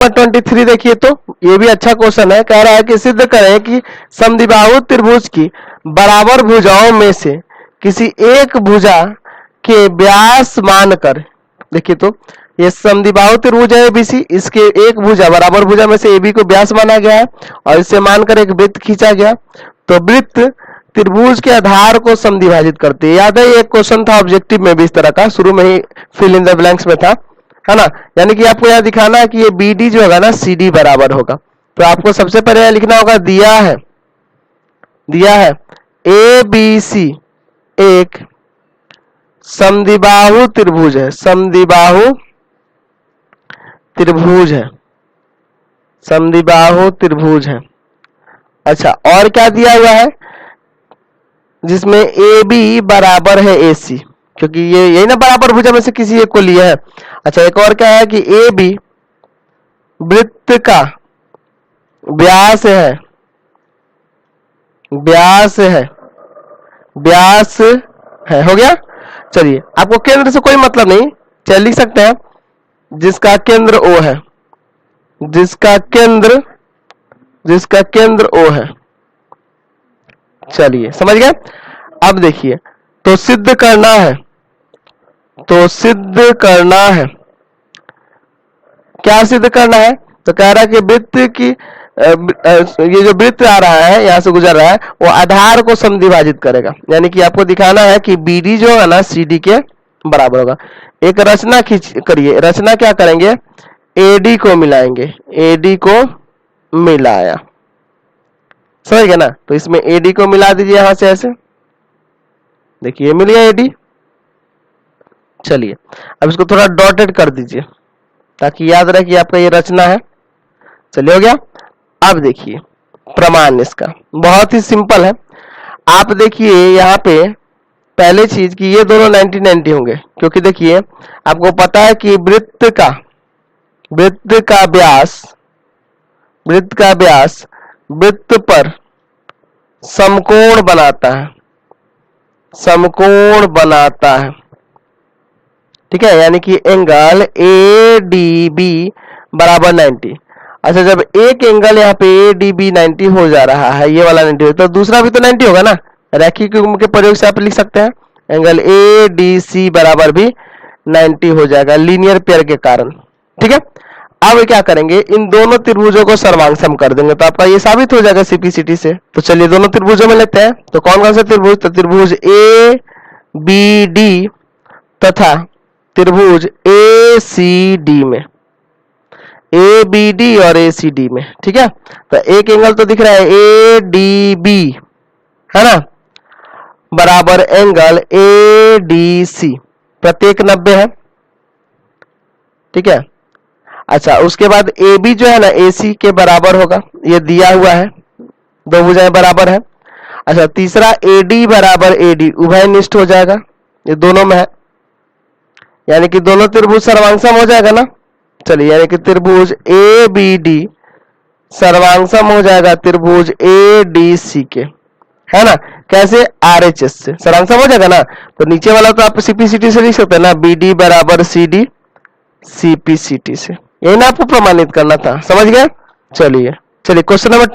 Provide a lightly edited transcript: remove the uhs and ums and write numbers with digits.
23 देखिए, तो ये भी अच्छा क्वेश्चन है। कह रहा है कि सिद्ध करें कि समद्विबाहु त्रिभुज की बराबर भुजाओं में से किसी एक भुजा के व्यास मानकर, देखिए तो ये समद्विबाहु त्रिभुज है एबीसी, इसके एक भुजा बराबर भुजा में से एबी को व्यास माना गया है और इससे मानकर एक वृत्त खींचा गया। तो वृत्त त्रिभुज के आधार को समद्विभाजित करते हैं। याद है ये क्वेश्चन था ऑब्जेक्टिव में भी इस तरह का, शुरू में ही फिल इन द ब्लैंक्स में था, है ना। यानी कि आपको यहां दिखाना है कि ये बीडी जो होगा ना सीडी बराबर होगा। तो आपको सबसे पहले लिखना होगा, दिया है ए बी सी एक समद्विबाहु त्रिभुज है, समद्विबाहु त्रिभुज है। अच्छा, और क्या दिया हुआ है, जिसमें ए बी बराबर है ए सी, क्योंकि ये यही ना बराबर भुजा में से किसी एक को लिया है। अच्छा, एक और क्या है कि ए बी वृत्त का व्यास है, हो गया। चलिए, आपको केंद्र से कोई मतलब नहीं, चलिए लिख सकते हैं जिसका केंद्र O है, जिसका केंद्र O है। चलिए, समझ गए। अब देखिए, तो सिद्ध करना है, क्या सिद्ध करना है, तो कह रहा है कि वृत्त की ये जो वृत्त आ रहा है यहां से गुजर रहा है वो आधार को समद्विभाजित करेगा। यानी कि आपको दिखाना है कि बीडी जो है ना सीडी के बराबर होगा। एक रचना करिए, रचना क्या करेंगे, एडी को मिलाएंगे, एडी को मिलाया, समझ गए ना। तो इसमें एडी को मिला दीजिए यहां से ऐसे, देखिए मिल गया एडी। चलिए, अब इसको थोड़ा डॉटेड कर दीजिए ताकि याद रहे कि आपका ये रचना है। चलिए, हो गया। अब देखिए प्रमाण इसका बहुत ही सिंपल है। आप देखिए यहाँ पे पहले चीज कि ये दोनों 90-90 होंगे, क्योंकि देखिए आपको पता है कि वृत्त का व्यास वृत्त पर समकोण बनाता है, ठीक है। यानी कि एंगल ADB बराबर 90। अच्छा, जब एक एंगल यहाँ पे ADB 90 हो जा रहा है, ये वाला 90 तो दूसरा भी तो 90 होगा ना। रैखिक युग्म के प्रयोग से आप लिख सकते हैं एंगल ADC बराबर भी 90 हो जाएगा लीनियर पेयर के कारण, ठीक है। अब क्या करेंगे, इन दोनों त्रिभुजों को सर्वांगसम कर देंगे तो आपका ये साबित हो जाएगा CPCT से। तो चलिए दोनों त्रिभुजों में लेते हैं। तो कौन कौन से त्रिभुज, तो त्रिभुज ABD तथा त्रिभुज ACD में, ABD और ACD में, ठीक है। तो एक एंगल तो दिख रहा है ADB, है ना, बराबर एंगल ADC, प्रत्येक 90 है, ठीक है। अच्छा, उसके बाद AB जो है ना AC के बराबर होगा, ये दिया हुआ है, दो भुजाएं बराबर है। अच्छा, तीसरा AD बराबर AD उभयनिष्ठ हो जाएगा, ये दोनों में है, यानी कि दोनों त्रिभुज सर्वांगसम हो जाएगा ना। चलिए, यानी कि त्रिभुज ABD सर्वांगसम हो जाएगा त्रिभुज ADC के, है ना। कैसे, RHS से सर्वांगसम हो जाएगा ना। तो नीचे वाला तो आप CPCT से लिख सकते हैं ना, BD बराबर CD CPCT से, यही ना आपको प्रमाणित करना था, समझ गए। चलिए क्वेश्चन नंबर